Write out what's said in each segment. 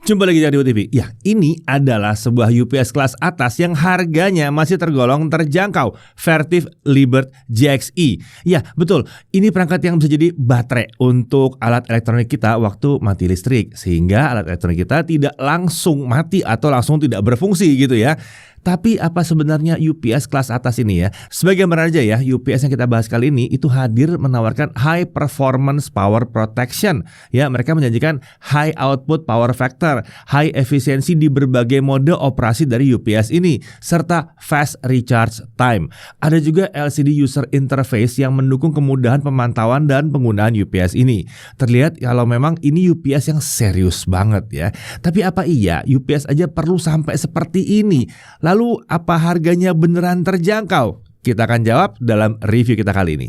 Jumpa lagi di Audio TV. Ya, ini adalah sebuah UPS kelas atas yang harganya masih tergolong terjangkau, Vertiv Liberty GXE. Ya, betul. Ini perangkat yang bisa jadi baterai untuk alat elektronik kita waktu mati listrik, sehingga alat elektronik kita tidak langsung mati atau langsung tidak berfungsi gitu ya. Tapi apa sebenarnya UPS kelas atas ini ya? Sebagai gambaran aja ya, UPS yang kita bahas kali ini itu hadir menawarkan high performance power protection. Ya, mereka menjanjikan high output power factor, high efisiensi di berbagai mode operasi dari UPS ini, serta fast recharge time. Ada juga LCD user interface yang mendukung kemudahan pemantauan dan penggunaan UPS ini. Terlihat kalau memang ini UPS yang serius banget ya. Tapi apa iya UPS aja perlu sampai seperti ini? Lalu apa harganya beneran terjangkau? Kita akan jawab dalam review kita kali ini.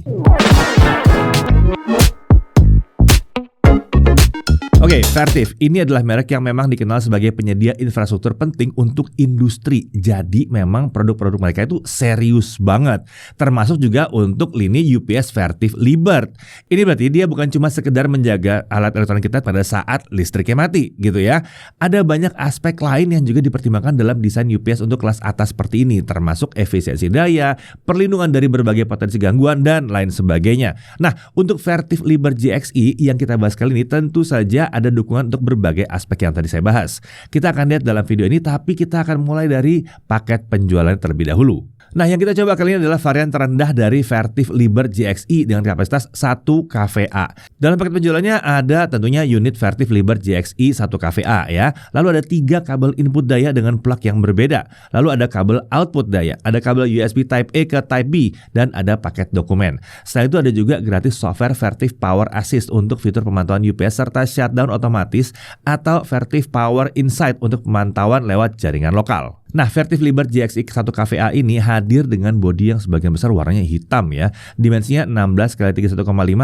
Oke, Vertiv ini adalah merek yang memang dikenal sebagai penyedia infrastruktur penting untuk industri. Jadi memang produk-produk mereka itu serius banget. Termasuk juga untuk lini UPS Vertiv Liberty. Ini berarti dia bukan cuma sekedar menjaga alat elektronik kita pada saat listriknya mati gitu ya. Ada banyak aspek lain yang juga dipertimbangkan dalam desain UPS untuk kelas atas seperti ini. Termasuk efisiensi daya, perlindungan dari berbagai potensi gangguan, dan lain sebagainya. Nah, untuk Vertiv Liberty GXE yang kita bahas kali ini tentu saja ada dukungan untuk berbagai aspek yang tadi saya bahas. Kita akan lihat dalam video ini, tapi kita akan mulai dari paket penjualan terlebih dahulu. Nah, yang kita coba kali ini adalah varian terendah dari Vertiv Liberty GXE dengan kapasitas 1 kVA. Dalam paket penjualannya ada tentunya unit Vertiv Liberty GXE 1 kVA ya. Lalu ada 3 kabel input daya dengan plug yang berbeda. Lalu ada kabel output daya, ada kabel USB Type A ke Type B, dan ada paket dokumen. Setelah itu ada juga gratis software Vertiv Power Assist untuk fitur pemantauan UPS serta shutdown otomatis, atau Vertiv Power Insight untuk pemantauan lewat jaringan lokal. Nah, Vertiv Liberty GXE 1 kVA ini hadir dengan bodi yang sebagian besar warnanya hitam ya. Dimensinya 16 x 31,5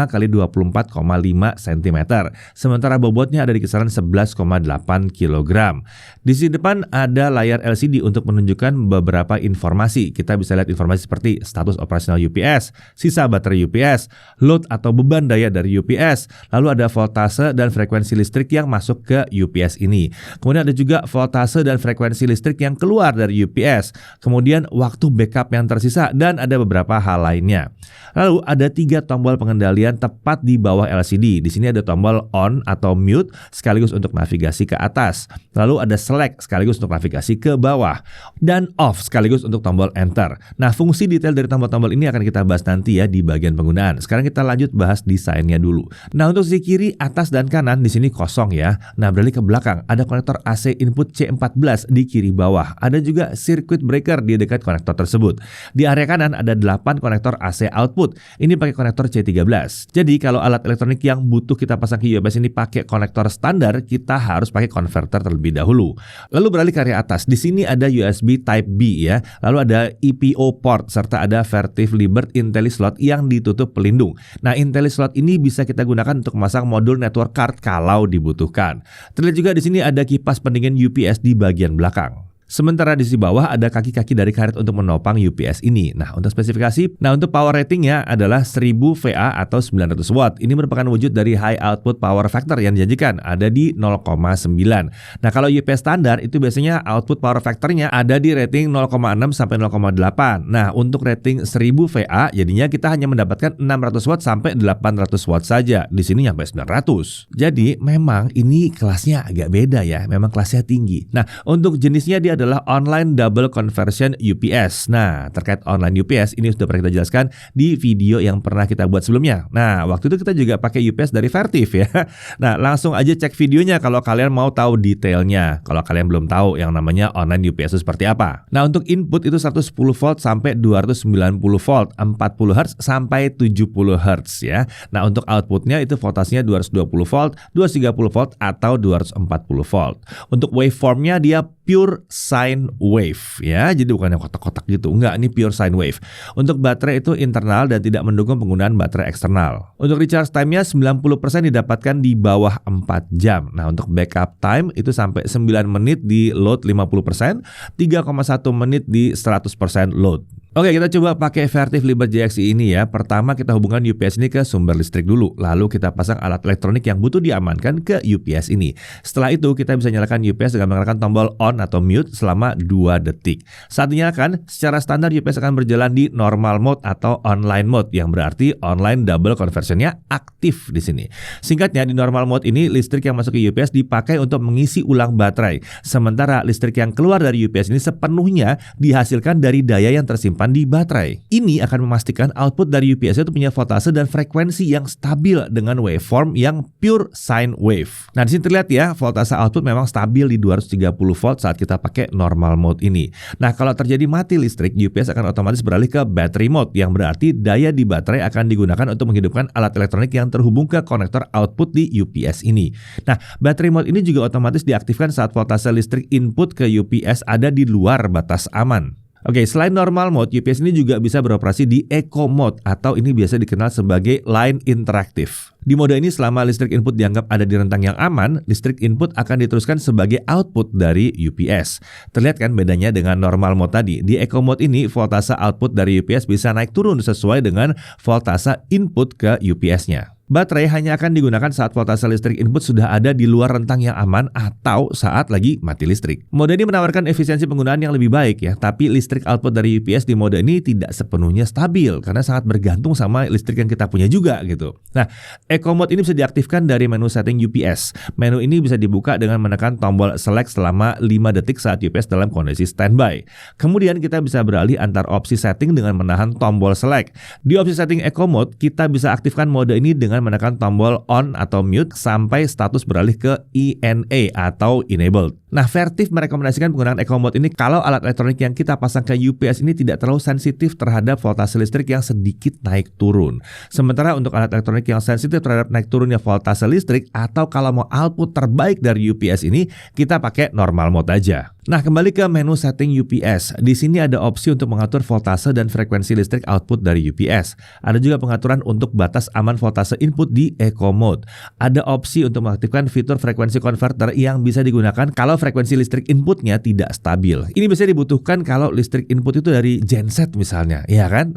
x 24,5 cm. Sementara bobotnya ada di kisaran 11,8 kg. Di sisi depan ada layar LCD untuk menunjukkan beberapa informasi. Kita bisa lihat informasi seperti status operasional UPS, sisa baterai UPS, load atau beban daya dari UPS, lalu ada voltase dan frekuensi listrik yang masuk ke UPS ini. Kemudian ada juga voltase dan frekuensi listrik yang keluar dari UPS, kemudian waktu backup yang tersisa, dan ada beberapa hal lainnya. Lalu ada 3 tombol pengendalian tepat di bawah LCD. Di sini ada tombol on atau mute sekaligus untuk navigasi ke atas. Lalu ada select sekaligus untuk navigasi ke bawah, dan off sekaligus untuk tombol enter. Nah, fungsi detail dari tombol-tombol ini akan kita bahas nanti ya di bagian penggunaan. Sekarang kita lanjut bahas desainnya dulu. Nah, untuk sisi kiri, atas, dan kanan di sini kosong ya. Nah, beralih ke belakang ada konektor AC input C14 di kiri bawah. Ada juga circuit breaker di dekat konektor tersebut. Di area kanan ada 8 konektor AC output. Ini pakai konektor C13. Jadi kalau alat elektronik yang butuh kita pasang ke UPS ini pakai konektor standar, kita harus pakai konverter terlebih dahulu. Lalu beralih ke area atas. Di sini ada USB Type B ya. Lalu ada EPO port serta ada Vertiv Liberty IntelliSlot yang ditutup pelindung. Nah, IntelliSlot ini bisa kita gunakan untuk memasang modul network card kalau dibutuhkan. Terlihat juga di sini ada kipas pendingin UPS di bagian belakang. Sementara di sisi bawah ada kaki-kaki dari karet untuk menopang UPS ini. Nah, untuk spesifikasi, untuk power ratingnya adalah 1000 VA atau 900 watt. Ini merupakan wujud dari high output power factor yang dijanjikan, ada di 0,9. Nah, kalau UPS standar itu biasanya output power factornya ada di rating 0,6 sampai 0,8. Nah, untuk rating 1000 VA jadinya kita hanya mendapatkan 600 watt sampai 800 watt saja. Di sini sampai 900. Jadi memang ini kelasnya agak beda ya, memang kelasnya tinggi. Nah, untuk jenisnya dia adalah online double conversion UPS. Nah, terkait online UPS ini sudah pernah kita jelaskan di video yang pernah kita buat sebelumnya. Nah, waktu itu kita juga pakai UPS dari Vertiv ya. Nah, langsung aja cek videonya kalau kalian mau tahu detailnya. Kalau kalian belum tahu yang namanya online UPS itu seperti apa. Nah, untuk input itu 110 volt sampai 290 volt, 40 Hz sampai 70 Hz ya. Nah, untuk outputnya itu voltasenya 220 volt, 230 volt atau 240 volt. Untuk waveformnya dia pure sine wave ya, jadi bukan yang kotak-kotak gitu, enggak, ini pure sine wave. Untuk baterai itu internal dan tidak mendukung penggunaan baterai eksternal. Untuk recharge time-nya 90% didapatkan di bawah 4 jam. Nah, untuk backup time itu sampai 9 menit di load 50%, 3,1 menit di 100% load. Oke, kita coba pakai Vertiv Liber JXI ini ya. Pertama kita hubungkan UPS ini ke sumber listrik dulu. Lalu kita pasang alat elektronik yang butuh diamankan ke UPS ini. Setelah itu kita bisa nyalakan UPS dengan menggunakan tombol on atau mute selama 2 detik. Saat dinyalakan, secara standar UPS akan berjalan di normal mode atau online mode, yang berarti online double conversionnya aktif di sini. Singkatnya, di normal mode ini listrik yang masuk ke UPS dipakai untuk mengisi ulang baterai. Sementara listrik yang keluar dari UPS ini sepenuhnya dihasilkan dari daya yang tersimpan di baterai. Ini akan memastikan output dari UPS itu punya voltase dan frekuensi yang stabil dengan waveform yang pure sine wave. Nah, di sini terlihat ya, voltase output memang stabil di 230 volt saat kita pakai normal mode ini. Nah, kalau terjadi mati listrik, UPS akan otomatis beralih ke battery mode, yang berarti daya di baterai akan digunakan untuk menghidupkan alat elektronik yang terhubung ke konektor output di UPS ini. Nah, battery mode ini juga otomatis diaktifkan saat voltase listrik input ke UPS ada di luar batas aman. Oke, selain normal mode, UPS ini juga bisa beroperasi di eco mode atau ini biasa dikenal sebagai line interaktif. Di mode ini selama listrik input dianggap ada di rentang yang aman, listrik input akan diteruskan sebagai output dari UPS. Terlihat kan bedanya dengan normal mode tadi? Di eco mode ini voltase output dari UPS bisa naik turun sesuai dengan voltase input ke UPS-nya. Baterai hanya akan digunakan saat voltase listrik input sudah ada di luar rentang yang aman atau saat lagi mati listrik. Mode ini menawarkan efisiensi penggunaan yang lebih baik ya, tapi listrik output dari UPS di mode ini tidak sepenuhnya stabil karena sangat bergantung sama listrik yang kita punya juga gitu. Nah, eco mode ini bisa diaktifkan dari menu setting UPS. Menu ini bisa dibuka dengan menekan tombol select selama 5 detik saat UPS dalam kondisi standby. Kemudian kita bisa beralih antar opsi setting dengan menahan tombol select. Di opsi setting eco mode, kita bisa aktifkan mode ini dengan menekan tombol on atau mute sampai status beralih ke ENA atau enabled. Nah, Vertiv merekomendasikan penggunaan eco mode ini kalau alat elektronik yang kita pasang ke UPS ini tidak terlalu sensitif terhadap voltase listrik yang sedikit naik turun. Sementara untuk alat elektronik yang sensitif terhadap naik turunnya voltase listrik atau kalau mau output terbaik dari UPS ini, kita pakai normal mode aja. Nah, kembali ke menu setting UPS. Di sini ada opsi untuk mengatur voltase dan frekuensi listrik output dari UPS. Ada juga pengaturan untuk batas aman voltase input di eco mode. Ada opsi untuk mengaktifkan fitur frekuensi converter yang bisa digunakan kalau frekuensi listrik inputnya tidak stabil. Ini bisa dibutuhkan kalau listrik input itu dari genset misalnya, ya kan?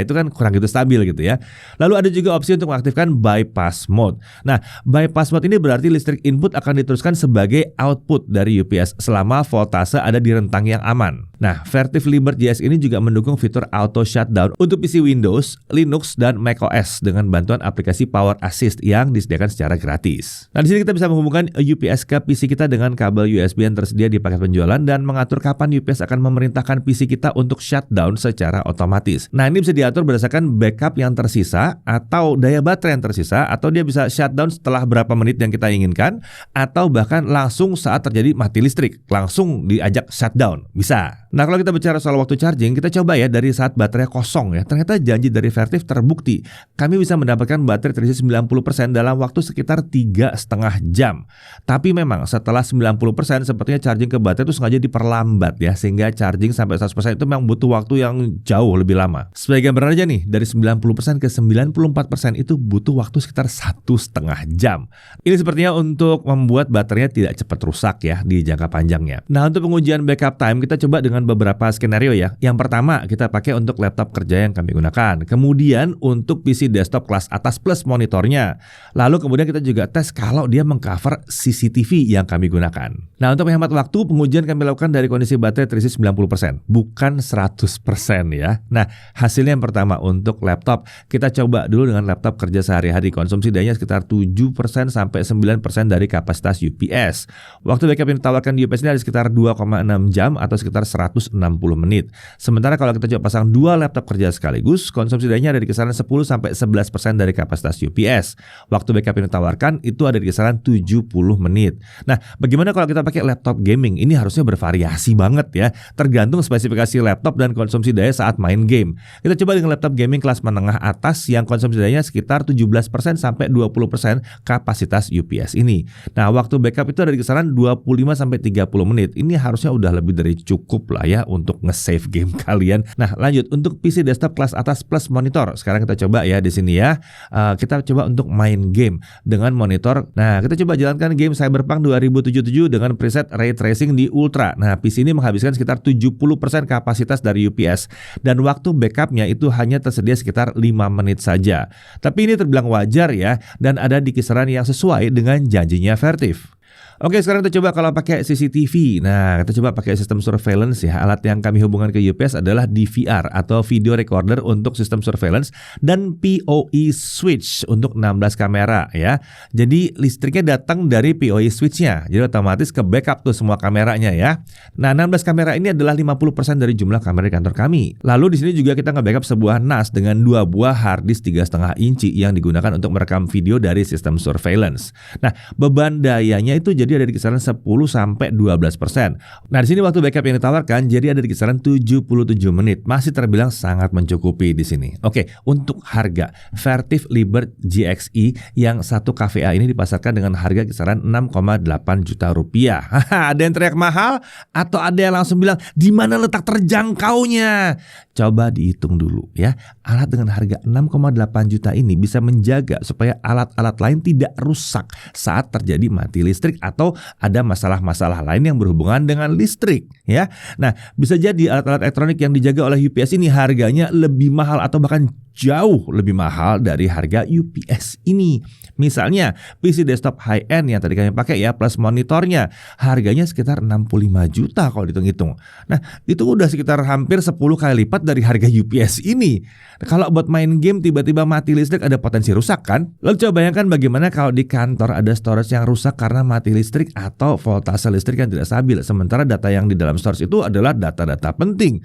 Itu kan kurang gitu stabil gitu ya. Lalu ada juga opsi untuk mengaktifkan bypass mode. Nah, bypass mode ini berarti listrik input akan diteruskan sebagai output dari UPS selama voltase ada di rentang yang aman. Nah, Vertiv Liber JS ini juga mendukung fitur auto shutdown untuk PC Windows, Linux, dan macOS dengan bantuan aplikasi Power Assist yang disediakan secara gratis. Nah, di sini kita bisa menghubungkan UPS ke PC kita dengan kabel USB yang tersedia di paket penjualan dan mengatur kapan UPS akan memerintahkan PC kita untuk shutdown secara otomatis. Nah, ini bisa diatur berdasarkan backup yang tersisa atau daya baterai yang tersisa, atau dia bisa shutdown setelah berapa menit yang kita inginkan, atau bahkan langsung saat terjadi mati listrik, langsung diajak shutdown. Bisa. Nah, kalau kita bicara soal waktu charging, kita coba ya dari saat baterai kosong ya. Ternyata janji dari Vertiv terbukti. Kami bisa mendapatkan baterai terisi 90% dalam waktu sekitar 3,5 jam. Tapi memang setelah 90% sepertinya charging ke baterai itu sengaja diperlambat ya, sehingga charging sampai 100% itu memang butuh waktu yang jauh lebih lama. Sebagai gambaran aja nih, dari 90% ke 94% itu butuh waktu sekitar 1,5 jam. Ini sepertinya untuk membuat baterainya tidak cepat rusak ya di jangka panjangnya. Nah, untuk pengujian backup time kita coba dengan beberapa skenario ya. Yang pertama kita pakai untuk laptop kerja yang kami gunakan. Kemudian untuk PC desktop kelas atas plus monitornya. Lalu kemudian kita juga tes kalau dia mengcover CCTV yang kami gunakan. Nah, untuk menghemat waktu, pengujian kami lakukan dari kondisi baterai terisi 90%, bukan 100% ya. Nah, hasilnya yang pertama untuk laptop, kita coba dulu dengan laptop kerja sehari-hari. Konsumsi dayanya sekitar 7% sampai 9% dari kapasitas UPS. Waktu backup yang ditawarkan di UPS ini ada sekitar 2,6 jam atau sekitar 160 menit. Sementara kalau kita coba pasang dua laptop kerja sekaligus, konsumsi dayanya ada di kisaran 10 sampai 11% dari kapasitas UPS. Waktu backup yang ditawarkan itu ada di kisaran 70 menit. Nah, bagaimana kalau kita pakai laptop gaming? Ini harusnya bervariasi banget ya, tergantung spesifikasi laptop dan konsumsi daya saat main game. Kita coba dengan laptop gaming kelas menengah atas yang konsumsi dayanya sekitar 17% sampai 20% kapasitas UPS ini. Nah, waktu backup itu ada di kisaran 25 sampai 30 menit. Ini harusnya udah lebih dari cukup lah lah ya untuk nge-save game kalian. Nah, lanjut untuk PC desktop kelas atas plus monitor. Sekarang kita coba ya di sini ya. Kita coba untuk main game dengan monitor. Nah, kita coba jalankan game Cyberpunk 2077 dengan preset ray tracing di ultra. Nah, PC ini menghabiskan sekitar 70% kapasitas dari UPS dan waktu backupnya itu hanya tersedia sekitar 5 menit saja. Tapi ini terbilang wajar ya dan ada di kisaran yang sesuai dengan janjinya Vertiv. Oke, sekarang kita coba kalau pakai CCTV. Nah, kita coba pakai sistem surveillance ya. Alat yang kami hubungkan ke UPS adalah DVR atau video recorder untuk sistem surveillance dan PoE switch untuk 16 kamera ya. Jadi listriknya datang dari PoE switch-nya. Jadi otomatis ke backup tuh semua kameranya ya. Nah, 16 kamera ini adalah 50% dari jumlah kamera di kantor kami. Lalu di sini juga kita nge-backup sebuah NAS dengan 2 buah hard disk 3,5 inci yang digunakan untuk merekam video dari sistem surveillance. Nah, beban dayanya itu jadi ada di kisaran 10-12%. Nah, di sini waktu backup yang ditawarkan jadi ada di kisaran 77 menit. Masih terbilang sangat mencukupi di sini. Oke, untuk harga Vertiv Liber GXE yang 1 kVA ini dipasarkan dengan harga kisaran 6,8 juta rupiah. Ada yang teriak mahal atau ada yang langsung bilang di mana letak terjangkaunya? Coba dihitung dulu ya. Alat dengan harga 6,8 juta ini bisa menjaga supaya alat-alat lain tidak rusak saat terjadi mati listrik atau ada masalah-masalah lain yang berhubungan dengan listrik ya. Nah, bisa jadi alat-alat elektronik yang dijaga oleh UPS ini harganya lebih mahal atau bahkan jauh lebih mahal dari harga UPS ini. Misalnya PC desktop high-end yang tadi kami pakai ya plus monitornya harganya sekitar 65 juta kalau dihitung-hitung. Nah, itu udah sekitar hampir 10 kali lipat dari harga UPS ini. Kalau buat main game tiba-tiba mati listrik ada potensi rusak kan? Lalu coba bayangkan bagaimana kalau di kantor ada storage yang rusak karena mati listrik atau voltase listrik yang tidak stabil. Sementara data yang di dalam storage itu adalah data-data penting.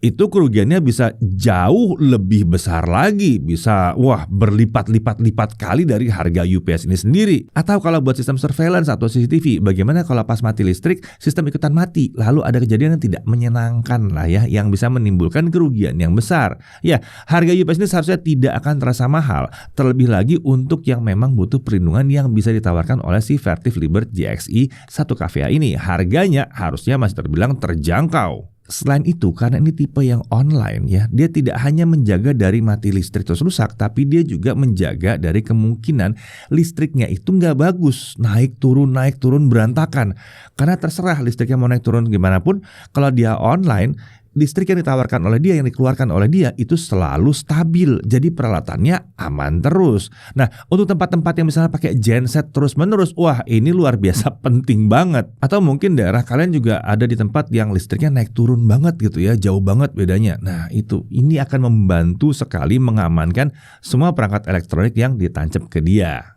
Itu kerugiannya bisa jauh lebih besar lagi, bisa berlipat-lipat kali dari harga UPS ini sendiri. Atau kalau buat sistem surveillance atau CCTV, bagaimana kalau pas mati listrik sistem ikutan mati, lalu ada kejadian yang tidak menyenangkan lah ya, yang bisa menimbulkan kerugian yang besar. Ya, harga UPS ini seharusnya tidak akan terasa mahal, terlebih lagi untuk yang memang butuh perlindungan yang bisa ditawarkan oleh si Vertiv Liber GXE 1 kVA ini. Harganya harusnya masih terbilang terjangkau. Selain itu, karena ini tipe yang online ya, dia tidak hanya menjaga dari mati listrik terus rusak, tapi dia juga menjaga dari kemungkinan listriknya itu nggak bagus, naik turun berantakan. Karena terserah listriknya mau naik turun gimana pun, kalau dia online, listrik yang ditawarkan oleh dia, yang dikeluarkan oleh dia itu selalu stabil. Jadi peralatannya aman terus. Nah, untuk tempat-tempat yang misalnya pakai genset terus-menerus, wah ini luar biasa penting banget. Atau mungkin daerah kalian juga ada di tempat yang listriknya naik turun banget gitu ya, jauh banget bedanya. Nah, ini akan membantu sekali mengamankan semua perangkat elektronik yang ditancap ke dia.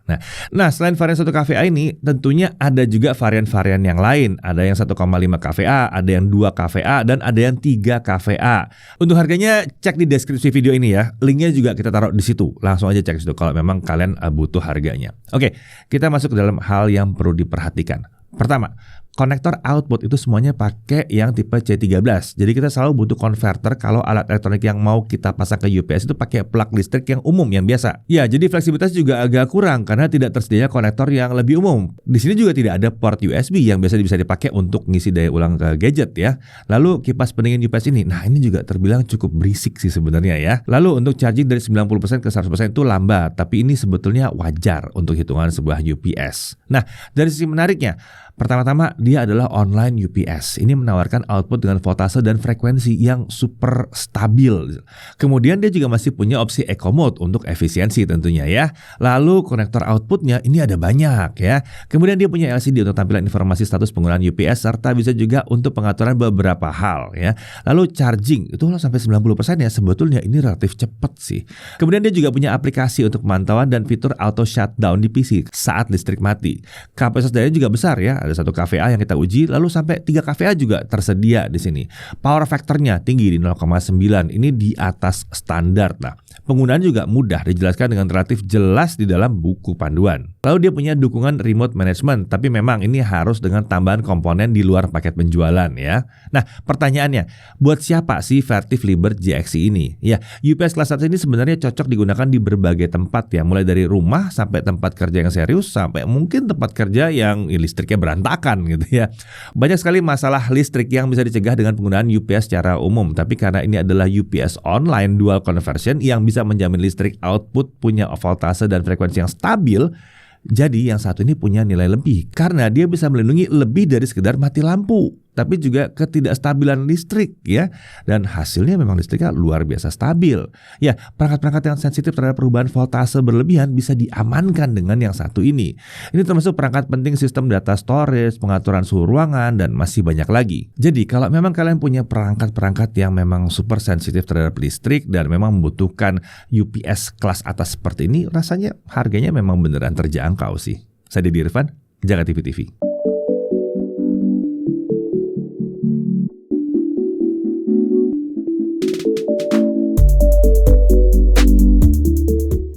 Nah, selain varian 1 kVA ini, tentunya ada juga varian-varian yang lain. Ada yang 1,5 kVA, ada yang 2 kVA, dan ada yang 3 kVA. Untuk harganya cek di deskripsi video ini ya. Linknya juga kita taruh di situ. Langsung aja cek situ kalau memang kalian butuh harganya. Oke, kita masuk ke dalam hal yang perlu diperhatikan. Pertama, konektor output itu semuanya pakai yang tipe C13. Jadi kita selalu butuh konverter kalau alat elektronik yang mau kita pasang ke UPS itu pakai plug listrik yang umum, yang biasa. Ya, jadi fleksibilitas juga agak kurang karena tidak tersedianya konektor yang lebih umum. Di sini juga tidak ada port USB yang biasa bisa dipakai untuk ngisi daya ulang ke gadget ya. Lalu kipas pendingin UPS ini, nah ini juga terbilang cukup berisik sih sebenarnya ya. Lalu untuk charging dari 90% ke 100% itu lambat, tapi ini sebetulnya wajar untuk hitungan sebuah UPS. Nah, dari sisi menariknya, pertama-tama dia adalah online UPS. Ini menawarkan output dengan voltase dan frekuensi yang super stabil. Kemudian dia juga masih punya opsi Eco Mode untuk efisiensi tentunya ya. Lalu konektor outputnya ini ada banyak ya. Kemudian dia punya LCD untuk tampilan informasi status penggunaan UPS serta bisa juga untuk pengaturan beberapa hal ya. Lalu charging itu sampai 90% ya, sebetulnya ini relatif cepat sih. Kemudian dia juga punya aplikasi untuk pemantauan dan fitur auto shutdown di PC saat listrik mati. Kapasitas daya juga besar ya. Ada 1 kVA yang kita uji, lalu sampai 3 kVA juga tersedia di sini. Power factor-nya tinggi di 0,9, ini di atas standar. Nah, penggunaan juga mudah dijelaskan dengan relatif jelas di dalam buku panduan. Lalu dia punya dukungan remote management, tapi memang ini harus dengan tambahan komponen di luar paket penjualan ya. Nah, pertanyaannya, buat siapa sih Vertiv Liber GXE ini? Ya, UPS kelas 1 ini sebenarnya cocok digunakan di berbagai tempat ya, mulai dari rumah sampai tempat kerja yang serius, sampai mungkin tempat kerja yang listriknya berantakan berantakan gitu ya. Banyak sekali masalah listrik yang bisa dicegah dengan penggunaan UPS secara umum, tapi karena ini adalah UPS online dual conversion yang bisa menjamin listrik output punya voltase dan frekuensi yang stabil, jadi yang satu ini punya nilai lebih karena dia bisa melindungi lebih dari sekedar mati lampu, tapi juga ketidakstabilan listrik ya. Dan hasilnya memang listriknya luar biasa stabil. Ya, perangkat-perangkat yang sensitif terhadap perubahan voltase berlebihan bisa diamankan dengan yang satu ini. Ini termasuk perangkat penting sistem data storage, pengaturan suhu ruangan, dan masih banyak lagi. Jadi kalau memang kalian punya perangkat-perangkat yang memang super sensitif terhadap listrik dan memang membutuhkan UPS kelas atas seperti ini, rasanya harganya memang beneran terjangkau sih. Saya Deddy Irfan, Jaga TV TV.